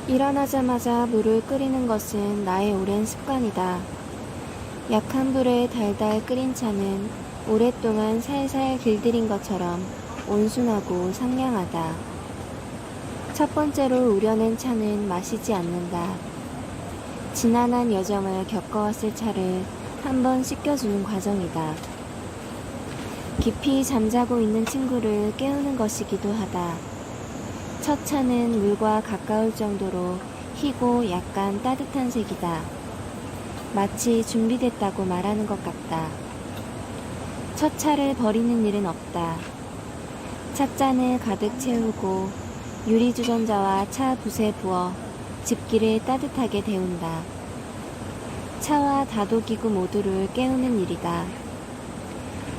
일어나자마자 물을 끓이는 것은 나의 오랜 습관이다. 약한 불에 달달 끓인 차는 오랫동안 살살 길들인 것처럼 온순하고 상냥하다. 첫 번째로 우려낸 차는 마시지 않는다. 지난한 여정을 겪어왔을 차를 한번 씻겨주는 과정이다. 깊이 잠자고 있는 친구를 깨우는 것이기도 하다. 첫 차는 물과 가까울 정도로 희고 약간 따뜻한 색이다. 마치 준비됐다고 말하는 것 같다. 첫 차를 버리는 일은 없다. 찻잔을 가득 채우고 유리주전자와 차 붓에 부어 집기를 따뜻하게 데운다. 차와 다도기구 모두를 깨우는 일이다.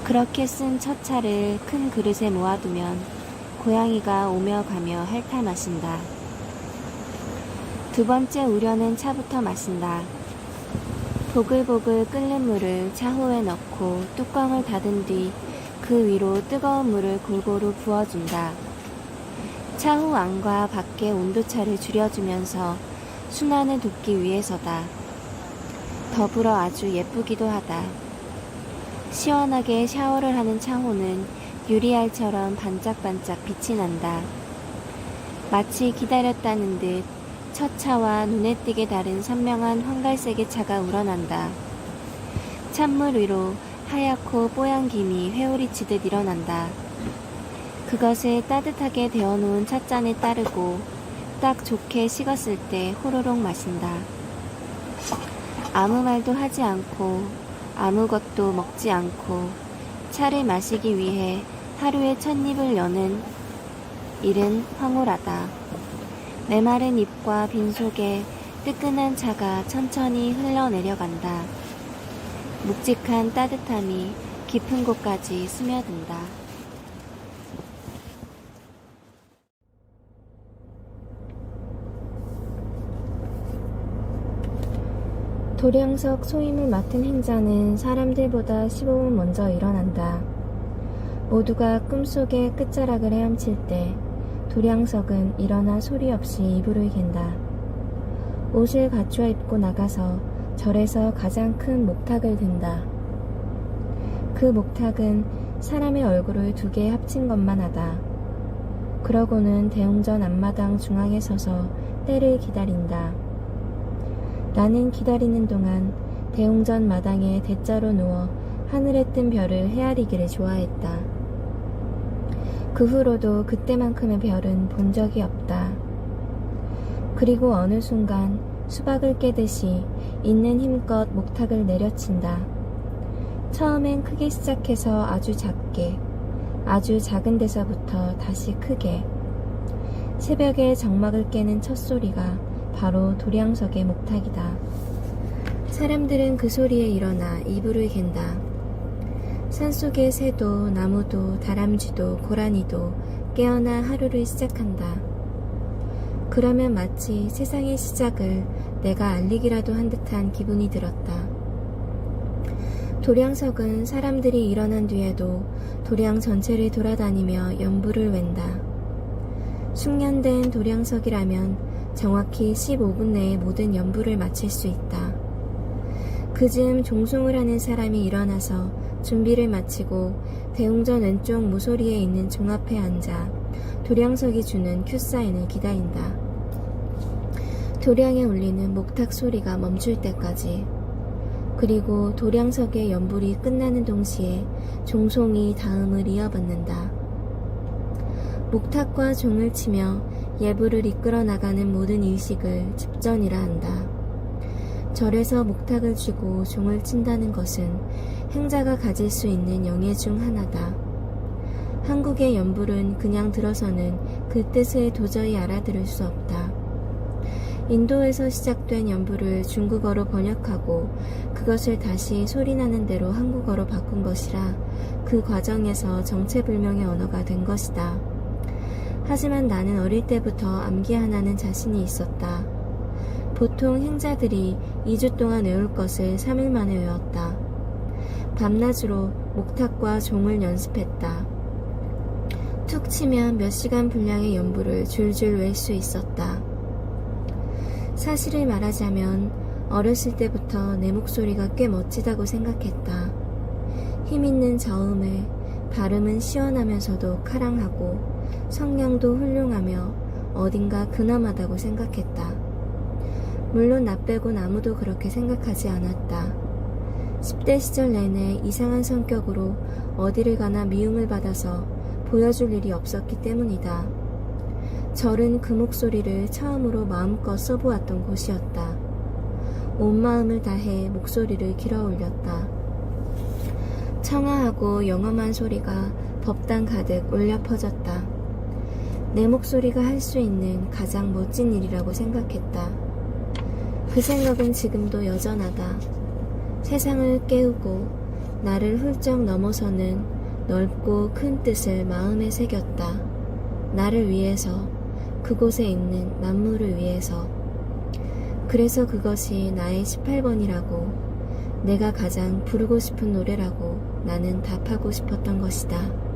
그렇게 쓴 첫 차를 큰 그릇에 모아두면 고양이가 오며 가며 핥아 마신다. 두 번째 우려낸 차부터 마신다. 보글보글 끓는 물을 차후에 넣고 뚜껑을 닫은 뒤 그 위로 뜨거운 물을 골고루 부어준다. 차후 안과 밖의 온도차를 줄여주면서 순환을 돕기 위해서다. 더불어 아주 예쁘기도 하다. 시원하게 샤워를 하는 차호는 유리알처럼 반짝반짝 빛이 난다. 마치 기다렸다는 듯 첫 차와 눈에 띄게 다른 선명한 황갈색의 차가 우러난다. 찬물 위로 하얗고 뽀얀 김이 회오리치듯 일어난다. 그것을 따뜻하게 데워놓은 찻잔에 따르고 딱 좋게 식었을 때 호로록 마신다. 아무 말도 하지 않고 아무것도 먹지 않고 차를 마시기 위해 하루에 첫 입을 여는 일은 황홀하다. 메마른 입과 빈속에 뜨끈한 차가 천천히 흘러내려간다. 묵직한 따뜻함이 깊은 곳까지 스며든다. 도량석 소임을 맡은 행자는 사람들보다 15분 먼저 일어난다. 모두가 꿈속의 끝자락을 헤엄칠 때 도량석은 일어나 소리 없이 이불을 갠다. 옷을 갖추어 입고 나가서 절에서 가장 큰 목탁을 든다. 그 목탁은 사람의 얼굴을 2개 합친 것만 하다. 그러고는 대웅전 앞마당 중앙에 서서 때를 기다린다. 나는 기다리는 동안 대웅전 마당에 대자로 누워 하늘에 뜬 별을 헤아리기를 좋아했다. 그 후로도 그때만큼의 별은 본 적이 없다. 그리고 어느 순간 수박을 깨듯이 있는 힘껏 목탁을 내려친다. 처음엔 크게 시작해서 아주 작게, 아주 작은 데서부터 다시 크게. 새벽에 정막을 깨는 첫 소리가 바로 도량석의 목탁이다. 사람들은 그 소리에 일어나 이불을 갠다. 산속의 새도 나무도 다람쥐도 고라니도 깨어나 하루를 시작한다. 그러면 마치 세상의 시작을 내가 알리기라도 한 듯한 기분이 들었다. 도량석은 사람들이 일어난 뒤에도 도량 전체를 돌아다니며 연부를 웬다. 숙련된 도량석이라면 정확히 15분 내에 모든 연부를 마칠 수 있다. 그즈음 종송을 하는 사람이 일어나서 준비를 마치고 대웅전 왼쪽 모서리에 있는 종 앞에 앉아 도량석이 주는 큐사인을 기다린다. 도량에 울리는 목탁 소리가 멈출 때까지. 그리고 도량석의 연불이 끝나는 동시에 종송이 다음을 이어받는다. 목탁과 종을 치며 예불을 이끌어 나가는 모든 일식을 집전이라 한다. 절에서 목탁을 쥐고 종을 친다는 것은 행자가 가질 수 있는 영예 중 하나다. 한국의 연불은 그냥 들어서는 그 뜻을 도저히 알아들을 수 없다. 인도에서 시작된 연불을 중국어로 번역하고 그것을 다시 소리나는 대로 한국어로 바꾼 것이라 그 과정에서 정체불명의 언어가 된 것이다. 하지만 나는 어릴 때부터 암기 하나는 자신이 있었다. 보통 행자들이 2주 동안 외울 것을 3일 만에 외웠다. 밤낮으로 목탁과 종을 연습했다. 툭 치면 몇 시간 분량의 연부를 줄줄 외울 수 있었다. 사실을 말하자면 어렸을 때부터 내 목소리가 꽤 멋지다고 생각했다. 힘있는 저음을, 발음은 시원하면서도 카랑하고 성량도 훌륭하며 어딘가 근엄하다고 생각했다. 물론 나 빼곤 아무도 그렇게 생각하지 않았다. 10대 시절 내내 이상한 성격으로 어디를 가나 미움을 받아서 보여줄 일이 없었기 때문이다. 절은 그 목소리를 처음으로 마음껏 써보았던 곳이었다. 온 마음을 다해 목소리를 길어 올렸다. 청아하고 영험한 소리가 법당 가득 울려 퍼졌다. 내 목소리가 할 수 있는 가장 멋진 일이라고 생각했다. 그 생각은 지금도 여전하다. 세상을 깨우고 나를 훌쩍 넘어서는 넓고 큰 뜻을 마음에 새겼다. 나를 위해서, 그곳에 있는 만물을 위해서. 그래서 그것이 나의 18번이라고, 내가 가장 부르고 싶은 노래라고 나는 답하고 싶었던 것이다.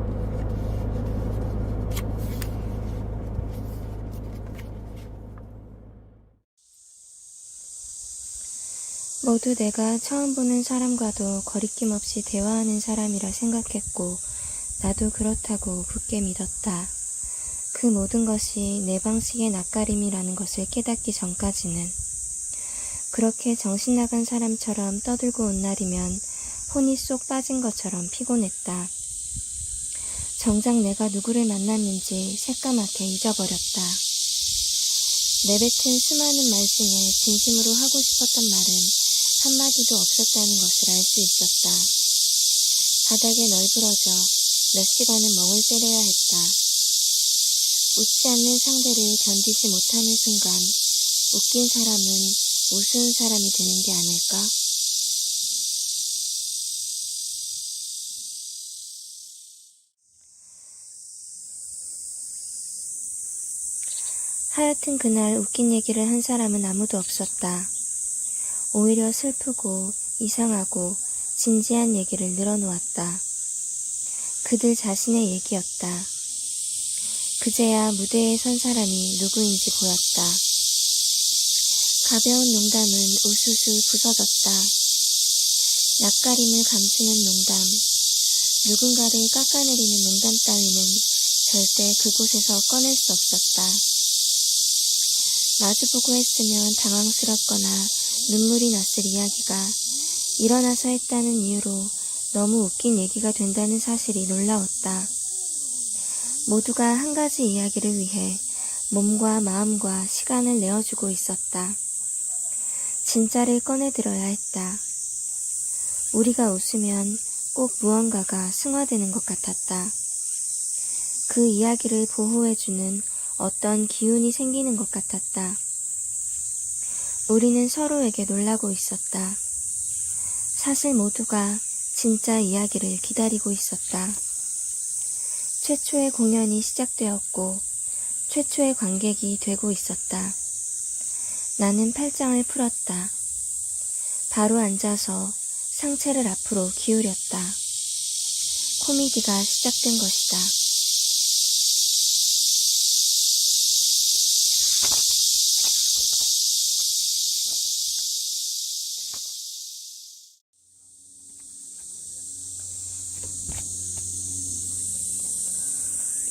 모두 내가 처음 보는 사람과도 거리낌 없이 대화하는 사람이라 생각했고 나도 그렇다고 굳게 믿었다. 그 모든 것이 내 방식의 낯가림이라는 것을 깨닫기 전까지는. 그렇게 정신 나간 사람처럼 떠들고 온 날이면 혼이 쏙 빠진 것처럼 피곤했다. 정작 내가 누구를 만났는지 새까맣게 잊어버렸다. 내뱉은 수많은 말 중에 진심으로 하고 싶었던 말은 한마디도 없었다는 것을 알 수 있었다. 바닥에 널브러져 몇 시간은 멍을 때려야 했다. 웃지 않는 상대를 견디지 못하는 순간 웃긴 사람은 우스운 사람이 되는 게 아닐까? 하여튼 그날 웃긴 얘기를 한 사람은 아무도 없었다. 오히려 슬프고 이상하고 진지한 얘기를 늘어놓았다. 그들 자신의 얘기였다. 그제야 무대에 선 사람이 누구인지 보였다. 가벼운 농담은 우수수 부서졌다. 낯가림을 감추는 농담, 누군가를 깎아내리는 농담 따위는 절대 그곳에서 꺼낼 수 없었다. 마주보고 했으면 당황스럽거나 눈물이 났을 이야기가 일어나서 했다는 이유로 너무 웃긴 얘기가 된다는 사실이 놀라웠다. 모두가 한 가지 이야기를 위해 몸과 마음과 시간을 내어주고 있었다. 진짜를 꺼내들어야 했다. 우리가 웃으면 꼭 무언가가 승화되는 것 같았다. 그 이야기를 보호해주는 어떤 기운이 생기는 것 같았다. 우리는 서로에게 놀라고 있었다. 사실 모두가 진짜 이야기를 기다리고 있었다. 최초의 공연이 시작되었고 최초의 관객이 되고 있었다. 나는 팔짱을 풀었다. 바로 앉아서 상체를 앞으로 기울였다. 코미디가 시작된 것이다.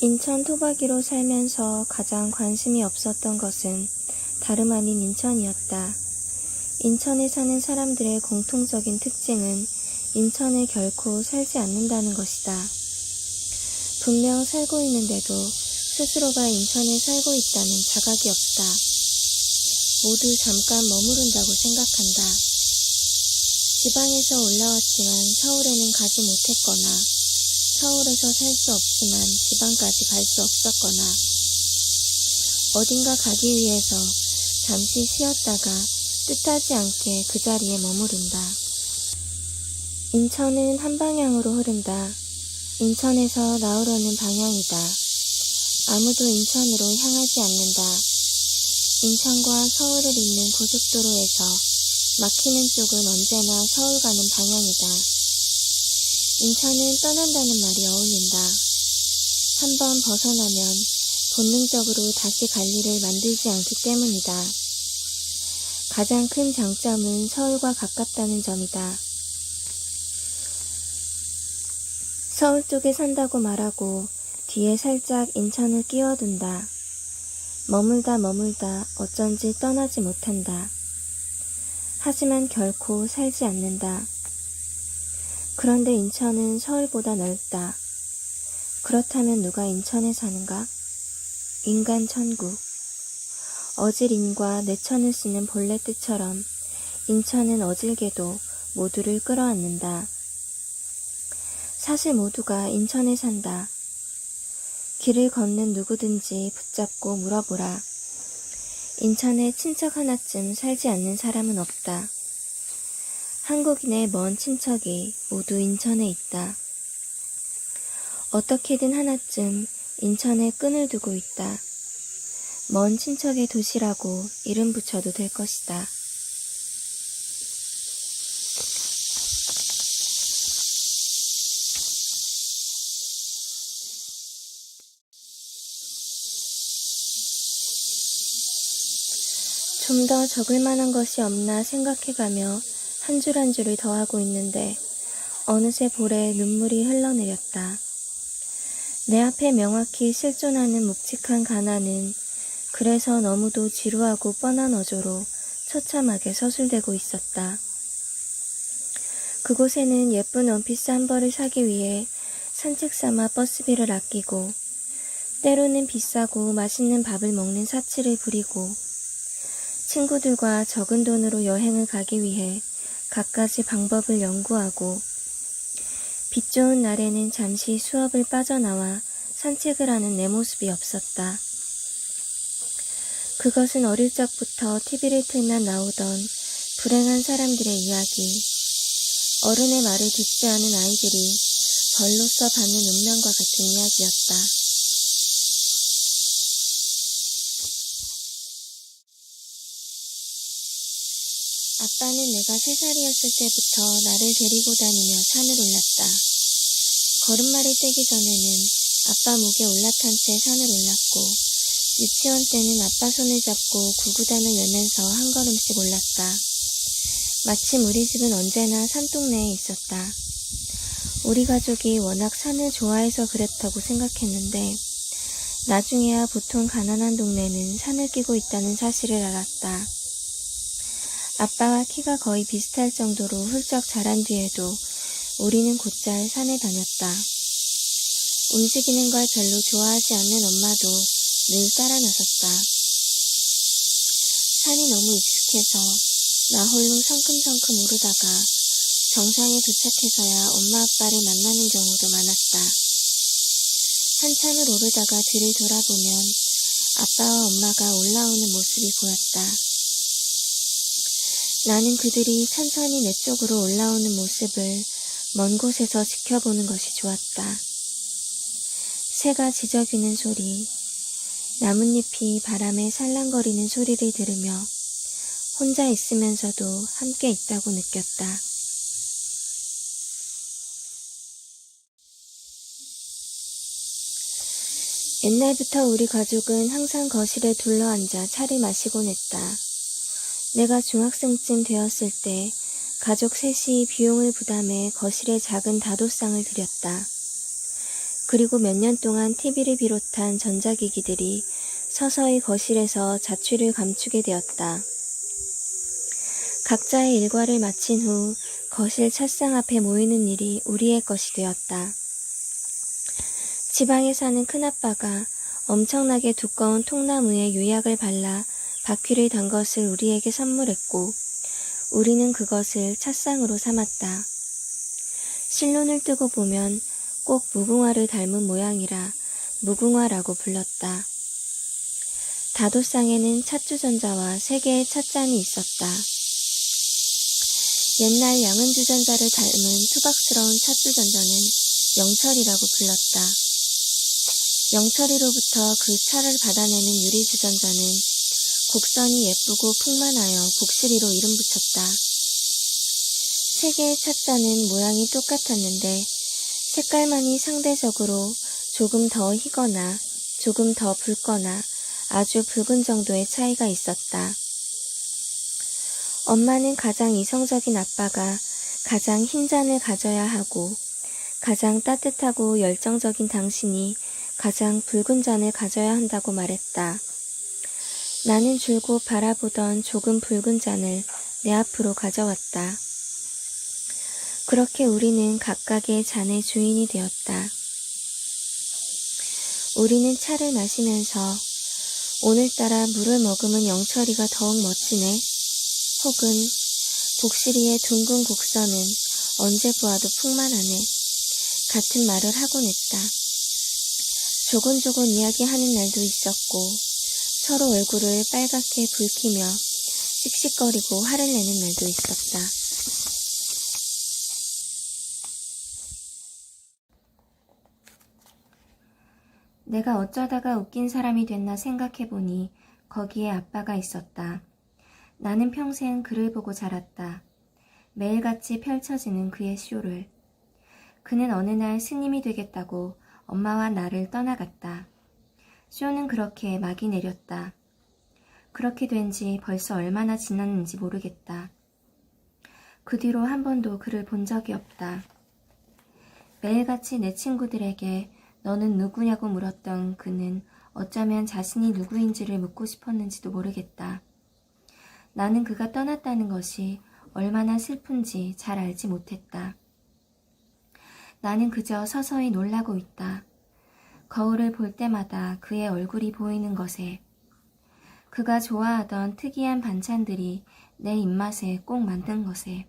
인천 토박이로 살면서 가장 관심이 없었던 것은 다름 아닌 인천이었다. 인천에 사는 사람들의 공통적인 특징은 인천에 결코 살지 않는다는 것이다. 분명 살고 있는데도 스스로가 인천에 살고 있다는 자각이 없다. 모두 잠깐 머무른다고 생각한다. 지방에서 올라왔지만 서울에는 가지 못했거나 서울에서 살 수 없지만 지방까지 갈 수 없었거나 어딘가 가기 위해서 잠시 쉬었다가 뜻하지 않게 그 자리에 머무른다. 인천은 한 방향으로 흐른다. 인천에서 나오려는 방향이다. 아무도 인천으로 향하지 않는다. 인천과 서울을 잇는 고속도로에서 막히는 쪽은 언제나 서울 가는 방향이다. 인천은 떠난다는 말이 어울린다. 한번 벗어나면 본능적으로 다시 갈 일을 만들지 않기 때문이다. 가장 큰 장점은 서울과 가깝다는 점이다. 서울 쪽에 산다고 말하고 뒤에 살짝 인천을 끼워둔다. 머물다 어쩐지 떠나지 못한다. 하지만 결코 살지 않는다. 그런데 인천은 서울보다 넓다. 그렇다면 누가 인천에 사는가? 인간 천국. 어질인과 내천을 쓰는 본래 뜻처럼 인천은 어질게도 모두를 끌어안는다. 사실 모두가 인천에 산다. 길을 걷는 누구든지 붙잡고 물어보라. 인천에 친척 하나쯤 살지 않는 사람은 없다. 한국인의 먼 친척이 모두 인천에 있다. 어떻게든 하나쯤 인천에 끈을 두고 있다. 먼 친척의 도시라고 이름 붙여도 될 것이다. 좀 더 적을 만한 것이 없나 생각해가며 한 줄 한 줄을 더하고 있는데 어느새 볼에 눈물이 흘러내렸다. 내 앞에 명확히 실존하는 묵직한 가난은 그래서 너무도 지루하고 뻔한 어조로 처참하게 서술되고 있었다. 그곳에는 예쁜 원피스 한 벌을 사기 위해 산책 삼아 버스비를 아끼고 때로는 비싸고 맛있는 밥을 먹는 사치를 부리고 친구들과 적은 돈으로 여행을 가기 위해 갖가지 방법을 연구하고 빛 좋은 날에는 잠시 수업을 빠져나와 산책을 하는 내 모습이 없었다. 그것은 어릴 적부터 TV를 틀면 나오던 불행한 사람들의 이야기, 어른의 말을 듣지 않은 아이들이 벌로써 받는 운명과 같은 이야기였다. 아빠는 내가 3살이었을 때부터 나를 데리고 다니며 산을 올랐다. 걸음마를 떼기 전에는 아빠 목에 올라탄 채 산을 올랐고 유치원 때는 아빠 손을 잡고 구구단을 외면서 한 걸음씩 올랐다. 마침 우리 집은 언제나 산동네에 있었다. 우리 가족이 워낙 산을 좋아해서 그랬다고 생각했는데 나중에야 보통 가난한 동네는 산을 끼고 있다는 사실을 알았다. 아빠와 키가 거의 비슷할 정도로 훌쩍 자란 뒤에도 우리는 곧잘 산에 다녔다. 움직이는 걸 별로 좋아하지 않는 엄마도 늘 따라 나섰다. 산이 너무 익숙해서 나 홀로 성큼성큼 오르다가 정상에 도착해서야 엄마 아빠를 만나는 경우도 많았다. 한참을 오르다가 뒤를 돌아보면 아빠와 엄마가 올라오는 모습이 보였다. 나는 그들이 천천히 내 쪽으로 올라오는 모습을 먼 곳에서 지켜보는 것이 좋았다. 새가 지저귀는 소리, 나뭇잎이 바람에 살랑거리는 소리를 들으며 혼자 있으면서도 함께 있다고 느꼈다. 옛날부터 우리 가족은 항상 거실에 둘러앉아 차를 마시곤 했다. 내가 중학생쯤 되었을 때 가족 셋이 비용을 부담해 거실에 작은 다도상을 들였다. 그리고 몇 년 동안 TV를 비롯한 전자기기들이 서서히 거실에서 자취를 감추게 되었다. 각자의 일과를 마친 후 거실 찻상 앞에 모이는 일이 우리의 것이 되었다. 지방에 사는 큰아빠가 엄청나게 두꺼운 통나무에 유약을 발라 바퀴를 단 것을 우리에게 선물했고 우리는 그것을 찻상으로 삼았다. 실눈을 뜨고 보면 꼭 무궁화를 닮은 모양이라 무궁화라고 불렀다. 다도상에는 찻주전자와 3개의 찻잔이 있었다. 옛날 양은주전자를 닮은 투박스러운 찻주전자는 영철이라고 불렀다. 영철이로부터 그 차를 받아내는 유리주전자는 곡선이 예쁘고 풍만하여 곡실이로 이름 붙였다. 3개의 찻잔은 모양이 똑같았는데 색깔만이 상대적으로 조금 더 희거나 조금 더 붉거나 아주 붉은 정도의 차이가 있었다. 엄마는 가장 이성적인 아빠가 가장 흰 잔을 가져야 하고 가장 따뜻하고 열정적인 당신이 가장 붉은 잔을 가져야 한다고 말했다. 나는 줄곧 바라보던 조금 붉은 잔을 내 앞으로 가져왔다. 그렇게 우리는 각각의 잔의 주인이 되었다. 우리는 차를 마시면서 오늘따라 물을 머금은 영철이가 더욱 멋지네. 혹은 복실이의 둥근 곡선은 언제 보아도 풍만하네. 같은 말을 하곤 했다. 조곤조곤 이야기하는 날도 있었고 서로 얼굴을 빨갛게 붉히며 씩씩거리고 화를 내는 날도 있었다. 내가 어쩌다가 웃긴 사람이 됐나 생각해보니 거기에 아빠가 있었다. 나는 평생 그를 보고 자랐다. 매일같이 펼쳐지는 그의 쇼를. 그는 어느 날 스님이 되겠다고 엄마와 나를 떠나갔다. 쇼는 그렇게 막이 내렸다. 그렇게 된 지 벌써 얼마나 지났는지 모르겠다. 그 뒤로 한 번도 그를 본 적이 없다. 매일같이 내 친구들에게 너는 누구냐고 물었던 그는 어쩌면 자신이 누구인지를 묻고 싶었는지도 모르겠다. 나는 그가 떠났다는 것이 얼마나 슬픈지 잘 알지 못했다. 나는 그저 서서히 놀라고 있다. 거울을 볼 때마다 그의 얼굴이 보이는 것에, 그가 좋아하던 특이한 반찬들이 내 입맛에 꼭 맞는 것에,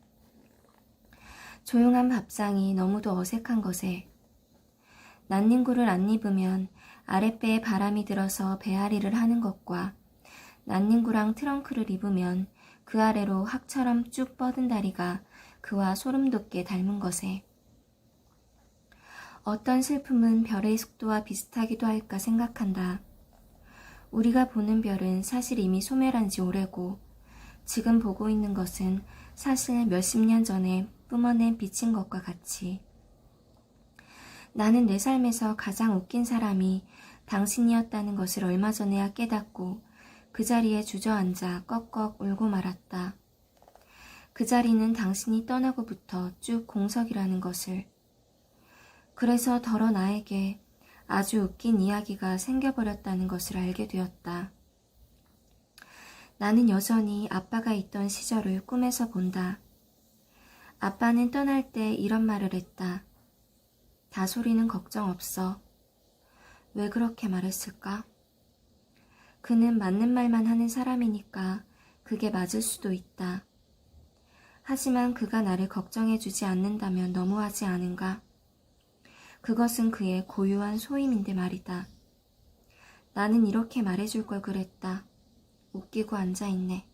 조용한 밥상이 너무도 어색한 것에, 난닝구를 안 입으면 아랫배에 바람이 들어서 배앓이를 하는 것과 난닝구랑 트렁크를 입으면 그 아래로 학처럼 쭉 뻗은 다리가 그와 소름 돋게 닮은 것에, 어떤 슬픔은 별의 속도와 비슷하기도 할까 생각한다. 우리가 보는 별은 사실 이미 소멸한 지 오래고 지금 보고 있는 것은 사실 몇십 년 전에 뿜어낸 빛인 것과 같이. 나는 내 삶에서 가장 웃긴 사람이 당신이었다는 것을 얼마 전에야 깨닫고 그 자리에 주저앉아 꺽꺽 울고 말았다. 그 자리는 당신이 떠나고부터 쭉 공석이라는 것을. 그래서 더러 나에게 아주 웃긴 이야기가 생겨버렸다는 것을 알게 되었다. 나는 여전히 아빠가 있던 시절을 꿈에서 본다. 아빠는 떠날 때 이런 말을 했다. 다솔이는 걱정 없어. 왜 그렇게 말했을까? 그는 맞는 말만 하는 사람이니까 그게 맞을 수도 있다. 하지만 그가 나를 걱정해주지 않는다면 너무하지 않은가? 그것은 그의 고유한 소임인데 말이다. 나는 이렇게 말해줄 걸 그랬다. 웃기고 앉아있네.